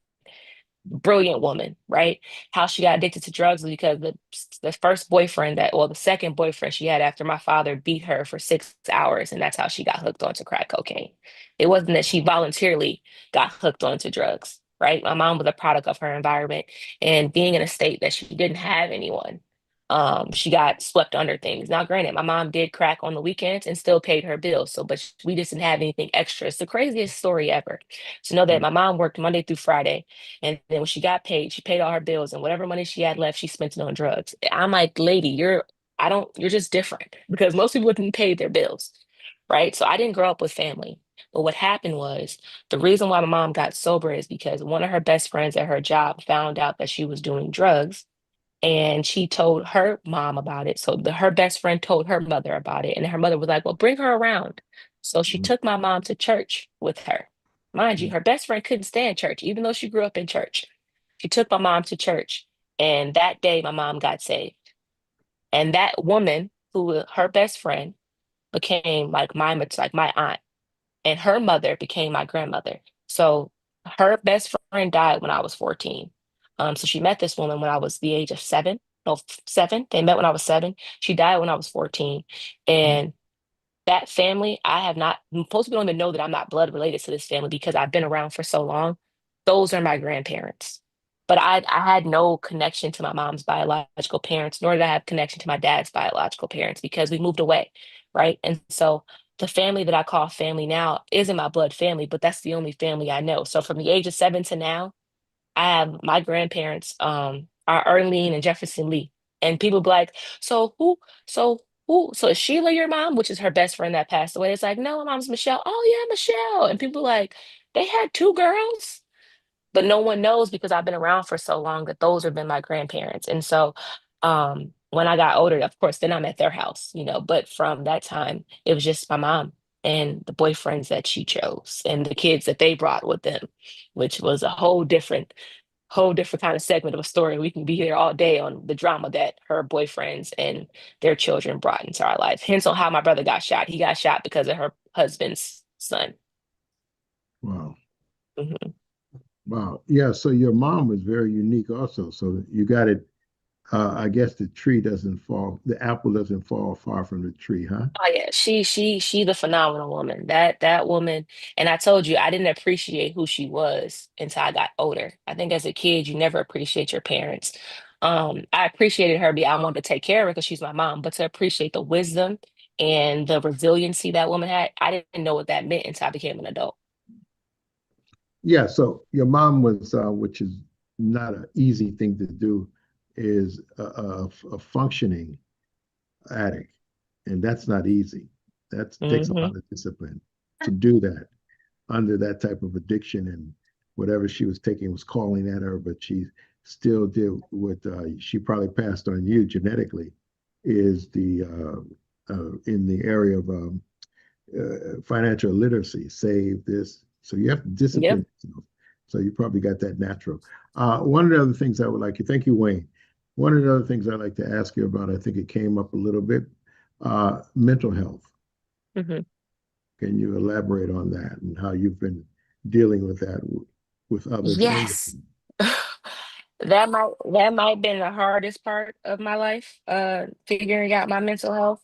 brilliant woman, right? How she got addicted to drugs was because the first boyfriend that, well, the second boyfriend she had after my father beat her for 6 hours, and that's how she got hooked onto crack cocaine. It wasn't that she voluntarily got hooked onto drugs, right? My mom was a product of her environment, and being in a state that she didn't have anyone. She got swept under things. Now, granted, my mom did crack on the weekends and still paid her bills. So, but we just didn't have anything extra. It's the craziest story ever. To know that my mom worked Monday through Friday, and then when she got paid, she paid all her bills, and whatever money she had left, she spent it on drugs. I'm like, lady, you're just different because most people didn't pay their bills, right? So I didn't grow up with family. But what happened was the reason why my mom got sober is because one of her best friends at her job found out that she was doing drugs, and she told her mom about it. So her best friend told her mother about it, and her mother was like, "Well, bring her around." So she Mhm. took my mom to church with her. Mind you, her best friend couldn't stand church, even though she grew up in church. She took my mom to church, and that day my mom got saved. And that woman, her best friend, became like my aunt, and her mother became my grandmother. So her best friend died when I was 14. So she met this woman when I was the age of 7. No, 7. They met when I was 7. She died when I was 14. And that family, I have not, most people don't even know that I'm not blood related to this family because I've been around for so long. Those are my grandparents. But I had no connection to my mom's biological parents, nor did I have connection to my dad's biological parents because we moved away, right? And so the family that I call family now isn't my blood family, but that's the only family I know. So from the age of 7 to now, I have my grandparents are Erlene and Jefferson Lee. And people be like, so so is Sheila your mom, which is her best friend that passed away? It's like, no, my mom's Michelle. Oh yeah, Michelle. And people like, they had two girls, but no one knows because I've been around for so long that those have been my grandparents. And so when I got older, of course, then I'm at their house, but from that time, it was just my mom and the boyfriends that she chose and the kids that they brought with them, which was a whole different kind of segment of a story. We can be here all day on the drama that her boyfriends and their children brought into our life. Hence on how my brother got shot. He got shot because of her husband's son. Wow. Mhm. Wow. Yeah. So your mom was very unique also. So you got it. I guess the apple doesn't fall far from the tree, huh? Oh yeah, she's a phenomenal woman. That woman, and I told you I didn't appreciate who she was until I got older. I think as a kid, you never appreciate your parents. I appreciated her, I wanted to take care of her because she's my mom, but to appreciate the wisdom and the resiliency that woman had, I didn't know what that meant until I became an adult. Yeah. So your mom was, which is not an easy thing to do, is a functioning addict, and that's not easy. That takes a Hmm. lot of discipline to do that under that type of addiction, and whatever she was taking was calling at her, but she still did what she probably passed on you genetically is the in the area of financial literacy, save this. So you have to Yep. discipline yourself. So you probably got that natural. One of the other things I would like to thank you, Wayne. One of the other things I'd like to ask you about, I think it came up a little bit, mental health. Hmm. Can you elaborate on that and how you've been dealing with that with others and with Yes. you? That might have been the hardest part of my life, figuring out my mental health.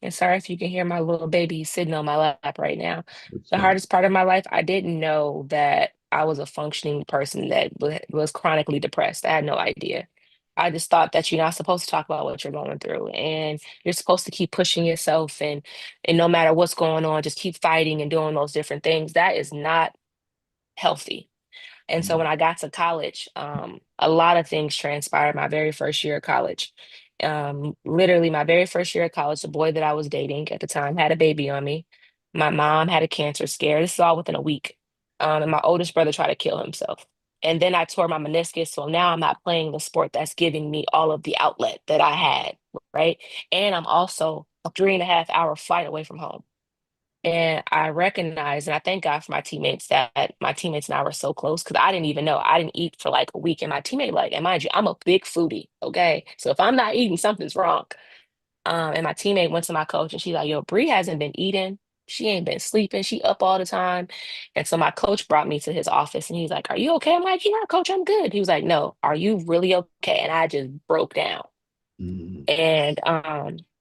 And sorry if you can hear my little baby sitting on my lap right now. It's The fine. hardest part of my life, I didn't know that I was a functioning person that was chronically depressed. I had no idea. I just thought that you're not supposed to talk about what you're going through, and you're supposed to keep pushing yourself, and no matter what's going on, just keep fighting and doing those different things. That is not healthy. And so Mm. when I got to college, a lot of things transpired my very first year of college. Literally, my very first year of college, the boy that I was dating at the time had a baby on me. My mom had a cancer scare. This is all within a week. And my oldest brother tried to kill himself. And then I tore my meniscus. So now I'm not playing the sport that's giving me all of the outlet that I had, right? And I'm also a 3.5 hour flight away from home. And I recognized, and I thank God for my teammates that my teammates and I were so close because I didn't even know. I didn't eat for like a week. And my teammate, like, and mind you, I'm a big foodie. Okay. So if I'm not eating, something's wrong. And my teammate went to my coach and she's like, yo, Bree hasn't been eating. She ain't been sleeping. She up all the time. And so my coach brought me to his office and he's like, "Are you okay?" I'm like, "Yeah, coach, I'm good." He was like, "No, are you really okay?" And I just broke down. Mm,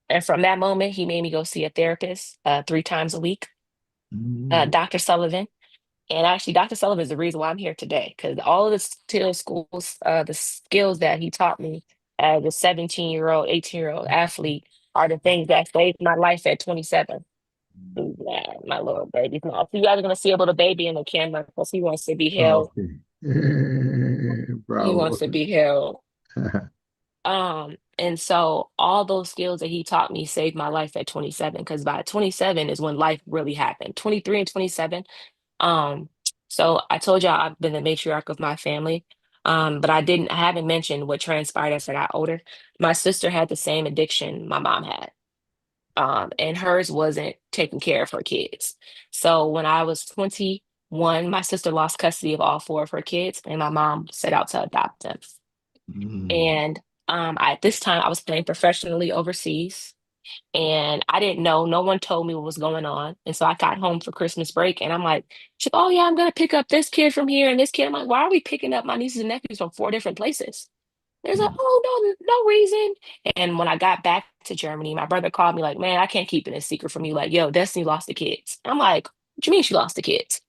And from that moment, he made me go see a therapist 3 times a week, mm, Dr. Sullivan. And actually, Dr. Sullivan is the reason why I'm here today, because all of the the skills that he taught me as a 17-year-old, 18-year-old athlete are the things that saved my life at 27. Yeah, my little baby's mouth. You guys are gonna see a little baby in the camera because he wants to be held. okay. He wants Bravo. to be held. And so all those skills that he taught me saved my life at 27, because by 27 is when life really happened. 23 and 27. Um, so I told y'all I've been the matriarch of my family. But I haven't mentioned what transpired as I got older. My sister had the same addiction my mom had. And hers wasn't taking care of her kids. So when I was 21, my sister lost custody of all 4 of her kids, and my mom set out to adopt them. Mm, And at this time, I was playing professionally overseas, and I didn't know. No one told me what was going on. And so I got home for Christmas break, and I'm like, she's like, "Oh yeah, I'm gonna pick up this kid from here and this kid." I'm like, "Why are we picking up my nieces and nephews from 4 different places?" There's like, mm, "Oh no, no reason." And when I got back to Germany, my brother called me like, "Man, I can't keep it a secret from you. Like, yo, Destiny lost the kids." I'm like, "What you mean she lost the kids?"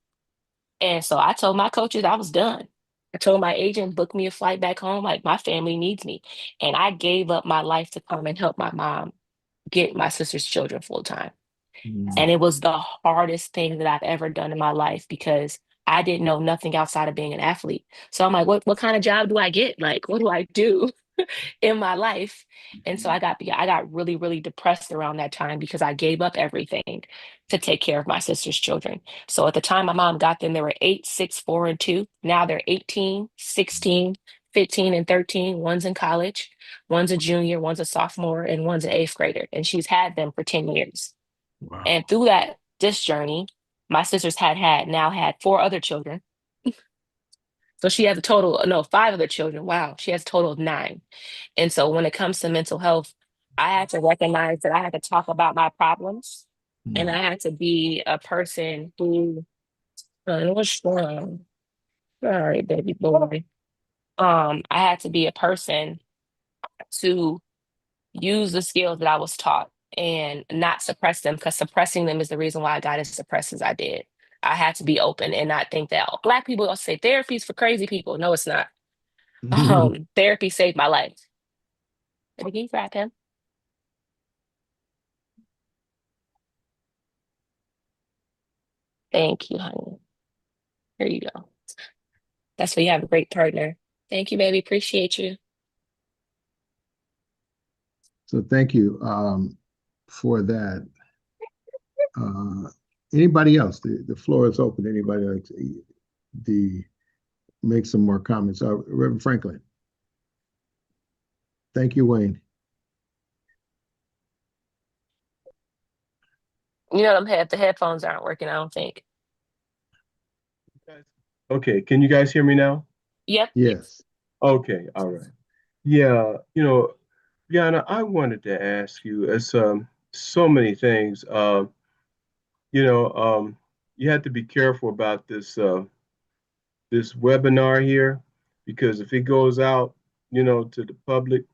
And so I told my coaches I was done. I told my agent, book me a flight back home. Like, my family needs me. And I gave up my life to come and help my mom get my sister's children full time. mm, And it was the hardest thing that I've ever done in my life because I didn't know nothing outside of being an athlete. So I'm like, what kind of job do I get? Like, what do I do in my life? And so I got really, really depressed around that time because I gave up everything to take care of my sister's children. So at the time my mom got them, they were 8, 6, 4, and 2. Now they're 18, 16, 15, and 13. One's in college, one's a junior, one's a sophomore, and one's an eighth grader. And she's had them for 10 years. wow. And through this journey, my sisters had now had 4 other children. So she has a total, no, 5 other children. Wow, she has a total of 9. And so when it comes to mental health, I had to recognize that I had to talk about my problems, and Mm, I had to be a person who was strong. Sorry, baby boy. I had to be a person to use the skills that I was taught and not suppress them, because suppressing them is the reason why I got as suppressed as I did. I had to be open and not think that, oh, Black people say therapy is for crazy people. No, it's not. mm. Therapy saved my life. Can you grab him? Thank you, honey. Here you go. That's why you have a great partner. Thank you, baby. Appreciate you. So thank you for that. Uh, Anybody else? The floor is open. Anybody like the make some more comments? Reverend Franklin. Thank you, Wayne. You know, the headphones aren't working, I don't think. Okay, can you guys hear me now? Yep. Yes. Okay, all right. Yeah, Yana, I wanted to ask you, it's so many things. You know, you have to be careful about this webinar here, because if it goes out, to the public,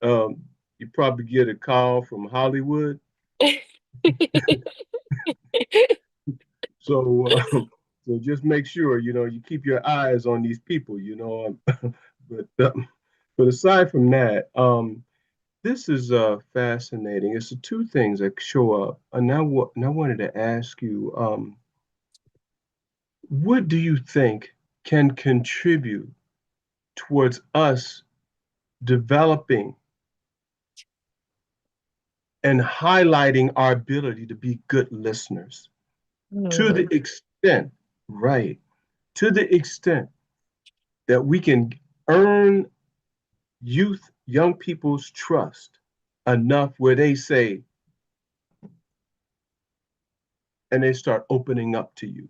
um, you probably get a call from Hollywood. So, so just make sure, you keep your eyes on these people. But but aside from that, this is fascinating. It's the 2 things that show up, and I wanted to ask you, what do you think can contribute towards us developing and highlighting our ability to be good listeners, to the Hmm. extent, right, to the extent that we can earn young people's trust enough where they say, and they start opening up to you.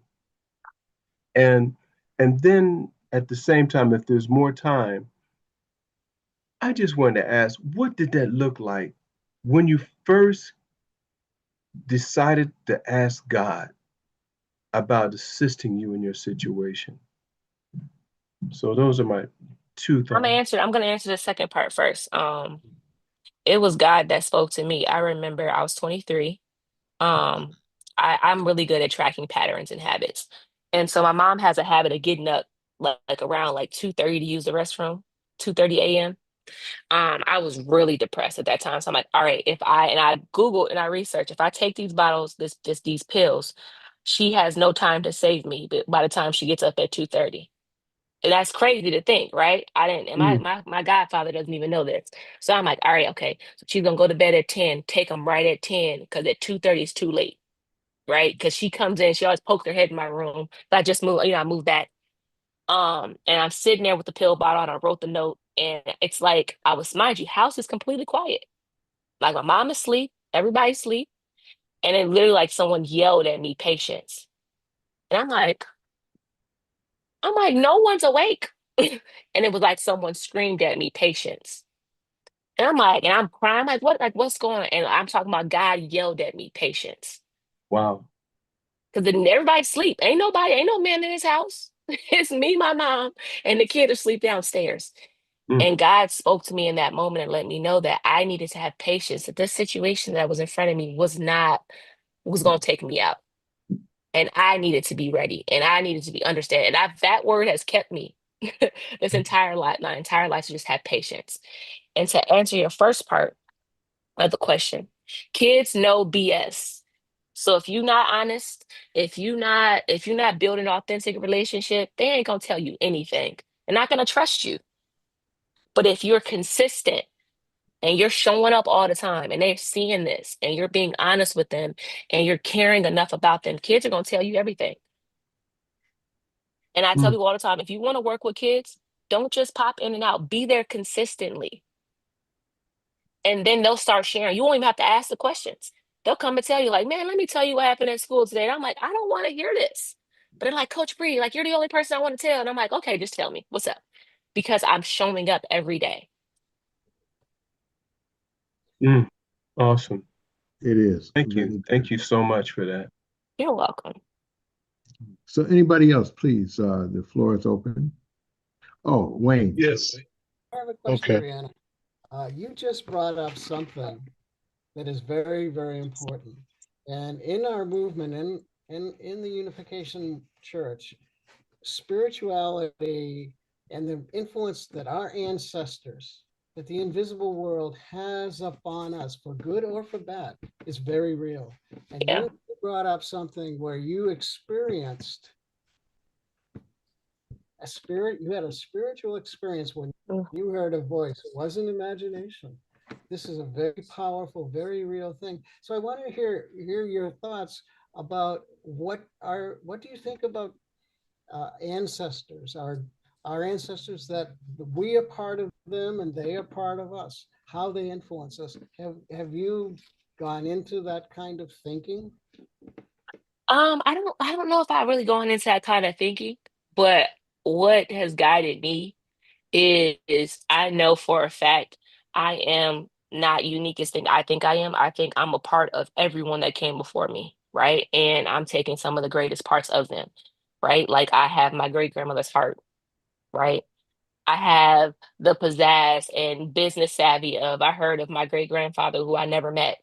And then at the same time, if there's more time, I just wanted to ask, what did that look like when you first decided to ask God about assisting you in your situation? So those are my two thoughts. I'm gonna answer the second part first. It was God that spoke to me. I remember I was 23. Um, I'm really good at tracking patterns and habits. And so my mom has a habit of getting up like around like 2:30 to use the restroom, 2:30 a.m. I was really depressed at that time. So I'm like, all right, and I Googled and I researched, if I take these bottles, these pills, she has no time to save me, but by the time she gets up at 2:30. And that's crazy to think, right? I didn't, and Mm, my godfather doesn't even know this. So I'm like, all right, okay. So she's gonna go to bed at 10, take them right at 10, because at 2:30 is too late, right? Because she comes in, she always pokes her head in my room. So I just moved, I moved back. And I'm sitting there with the pill bottle and I wrote the note. And it's like I was, mind you, house is completely quiet. Like my mom is asleep, everybody's asleep. And then literally like someone yelled at me, patience. And I'm like, no one's awake. And it was like someone screamed at me, patience. And I'm like, and I'm crying, like, what, like, what's going on? And I'm talking about God yelled at me, patience. wow. Because then everybody's asleep. Ain't no man in his house. It's me, my mom, and the kid asleep downstairs. Mm, And God spoke to me in that moment and let me know that I needed to have patience, that this situation that was in front of me was going to take me out. And I needed to be ready and I needed to be understand. And that word has kept me my entire life, to just have patience. And to answer your first part of the question, kids know BS. So if you're not honest, if you're not building an authentic relationship, they ain't gonna tell you anything. They're not gonna trust you. But if you're consistent and you're showing up all the time and they're seeing this and you're being honest with them and you're caring enough about them, kids are gonna tell you everything. And I tell mm, people all the time, if you want to work with kids, don't just pop in and out. Be there consistently. And then they'll start sharing. You won't even have to ask the questions. They'll come and tell you, like, man, let me tell you what happened at school today. And I'm like, I don't want to hear this. But they're like, Coach Bree, like, you're the only person I want to tell. And I'm like, okay, just tell me what's up. Because I'm showing up every day. mm. Awesome. It is. Thank you. Really Thank good. you so much for that. You're welcome. So anybody else, please, the floor is open. Oh, Wayne. Yes. I have a question, Okay. Brianna. You just brought up something that is very, very important. And in our movement, in the Unification Church, spirituality and the influence that our ancestors, that the invisible world has upon us, for good or for bad, is very real. And Yeah. you brought up something where you experienced you had a spiritual experience when Mm. you heard a voice. It wasn't imagination. This is a very powerful, very real thing. So I want to hear your thoughts about what do you think about ancestors, our ancestors, that we are part of them and they are part of us, how they influence us. Have you gone into that kind of thinking? I don't know if I've really gone into that kind of thinking, but what has guided me is I know for a fact I am not unique as I think I am. I think I'm a part of everyone that came before me, right? And I'm taking some of the greatest parts of them, right? Like I have my great grandmother's heart, right? I have the pizzazz and business savvy of I heard of my great grandfather who I never met,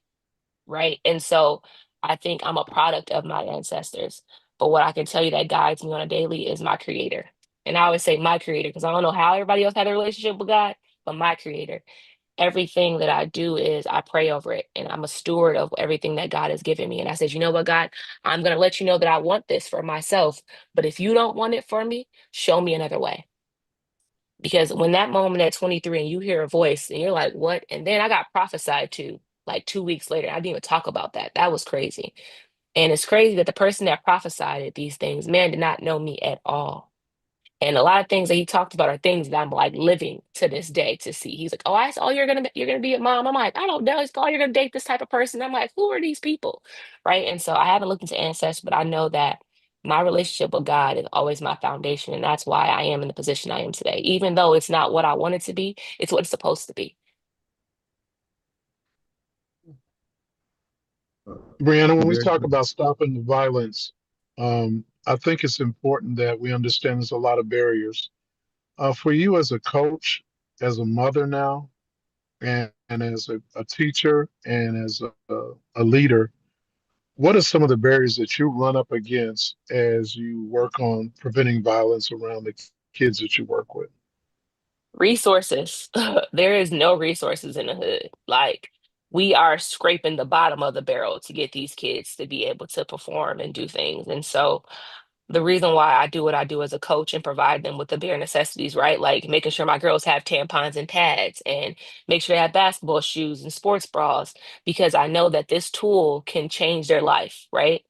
right? And so I think I'm a product of my ancestors. But what I can tell you that guides me on a daily is my creator. And I always say my creator because I don't know how everybody else had a relationship with God, but my creator. Everything that I do is I pray over it and I'm a steward of everything that God has given me. And I said, you know what, God, I'm going to let you know that I want this for myself. But if you don't want it for me, show me another way. Because when that moment at 23 and you hear a voice and you're like, what? And then I got prophesied to like 2 weeks later. I didn't even talk about that. That was crazy. And it's crazy that the person that prophesied these things, man, did not know me at all. And a lot of things that he talked about are things that I'm like living to this day to see. He's like, "Oh, I saw you're gonna be a mom." I'm like, "I don't know." He's like, "Oh, you're gonna date this type of person." I'm like, "Who are these people?" Right? And so I haven't looked into ancestors, but I know that my relationship with God is always my foundation, and that's why I am in the position I am today. Even though it's not what I want it to be, it's what it's supposed to be. Brianna, when we very talk good. about stopping the violence, I think it's important that we understand there's a lot of barriers. For you as a coach, as a mother now, and as a teacher and as a leader, what are some of the barriers that you run up against as you work on preventing violence around the kids that you work with? Resources. There is no resources in the hood. Like, we are scraping the bottom of the barrel to get these kids to be able to perform and do things. And so the reason why I do what I do as a coach and provide them with the bare necessities, right? Like making sure my girls have tampons and pads and make sure they have basketball shoes and sports bras, because I know that this tool can change their life, right?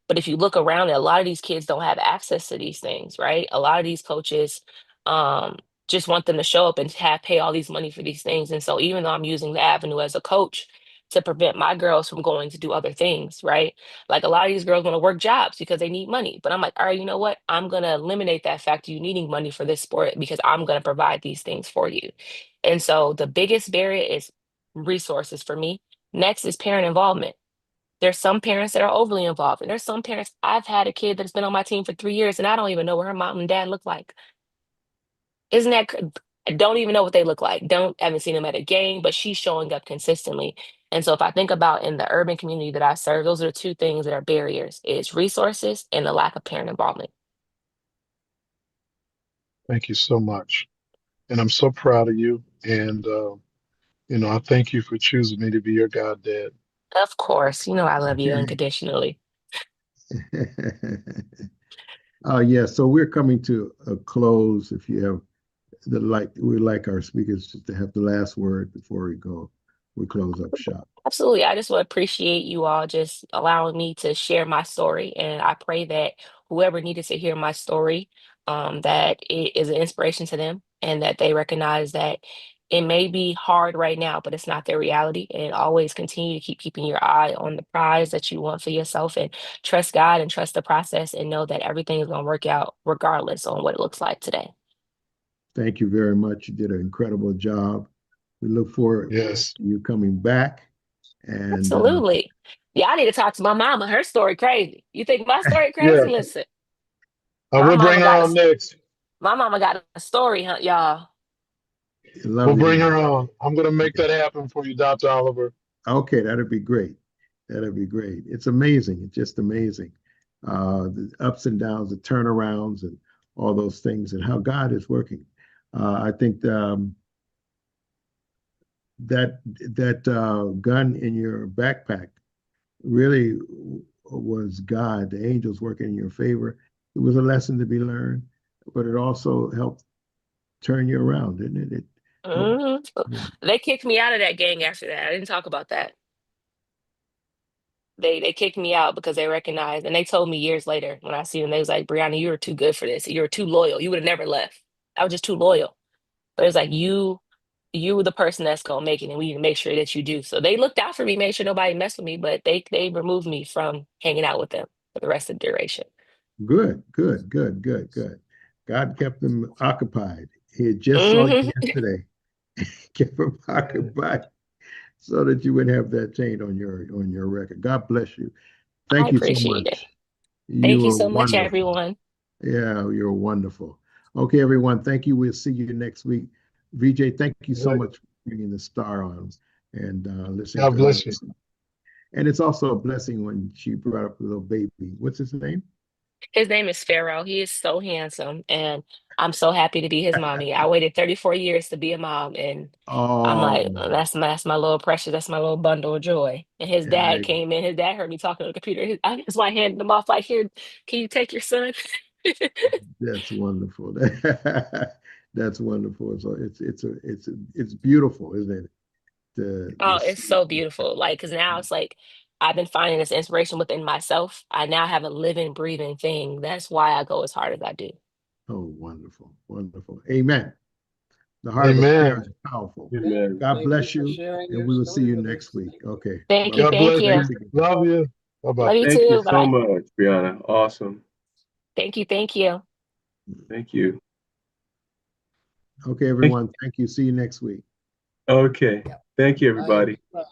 But if you look around, a lot of these kids don't have access to these things, right? A lot of these coaches um, just want them to show up and have pay all these money for these things. And so even though I'm using the avenue as a coach to prevent my girls from going to do other things, right? Like, a lot of these girls want to work jobs because they need money. But I'm like, all right, you know what? I'm going to eliminate that fact of you needing money for this sport because I'm going to provide these things for you. And so the biggest barrier is resources for me. Next is parent involvement. There's some parents that are overly involved. And there's some parents, I've had a kid that's been on my team for 3 years and I don't even know what her mom and dad look like. Isn't that I don't even know what they look like. Don't Haven't seen them at a game, but she's showing up consistently. And so if I think about in the urban community that I serve, those are the two things that are barriers. It's resources and the lack of parent involvement. Thank you so much. And I'm so proud of you. And, I thank you for choosing me to be your goddad. Of course, I love you unconditionally. Yeah, so we're coming to a close. If you have we like our speakers to have the last word before we close up shop. Absolutely. I just would appreciate you all just allowing me to share my story. And I pray that whoever needed to hear my story, that it is an inspiration to them and that they recognize that it may be hard right now, but it's not their reality. And always continue to keeping your eye on the prize that you want for yourself, and trust God and trust the process, and know that everything is going to work out regardless on what it looks like today. Thank you very much. You did an incredible job. We look forward Yes. to you coming back. And Absolutely. Yeah, I need to talk to my mama. Her story crazy. You think my story Yeah. crazy? Listen, I my will bring mama her got a on next. my mama got a story, huh, y'all. love We'll you. bring her on. I'm going to make that happen for you, Dr. Oliver. Okay, that'd be great. That'd be great. It's amazing. It's just amazing. The ups and downs, the turnarounds, and all those things, and how God is working. I think that gun in your backpack really was God, the angels working in your favor. It was a lesson to be learned, but it also helped turn you around, didn't it? hmm Yeah. They kicked me out of that gang after that. I didn't talk about that. They kicked me out because they recognized, and they told me years later when I see them, they was like, Brianna, you were too good for this. You were too loyal. You would have never left. I was just too loyal. But it was like, you were the person that's gonna make it, and we need to make sure that you do. So they looked out for me, made sure nobody messed with me, but they removed me from hanging out with them for the rest of the duration. Good, good, good, good, good. God kept them occupied. He had just saw you hmm yesterday, kept them occupied so that you wouldn't have that taint on your record. God bless you. I Thank you so appreciate it. much. Thank You you are so much, wonderful. everyone. Yeah, you're wonderful. Okay, everyone. Thank you. We'll see you next week. VJ, thank you so Right. much for bringing the star on and listening God to her. bless you. And it's also a blessing when she brought up a little baby. What's his name? His name is Pharaoh. He is so handsome, and I'm so happy to be his mommy. I waited 34 years to be a mom, and I'm like, Oh, that's my little precious. That's my little bundle of joy. And his dad I- came in. His dad heard me talking on the computer. That's why I handed him off like, here, can you take your son? that's wonderful. That's wonderful. So it's beautiful, isn't it? Oh, This it's so beautiful. Like, because now it's like I've been finding this inspiration within myself. I now have a living, breathing thing. That's why I go as hard as I do. oh, wonderful, wonderful. Amen. The heart of a Amen. parent is powerful. Amen. God Thank you bless for you, sharing and your we will see story you with next us. week. Okay. Thank you. God Thank bless you. you. Thanks again. Love you. Bye-bye. Love you Thank you too. Bye so bye. much, Brianna. Awesome. Thank you. Thank you. Thank you. Okay, Thank everyone. Thank you. See you next week. Okay. Yeah. Thank you, Bye. everybody. Well,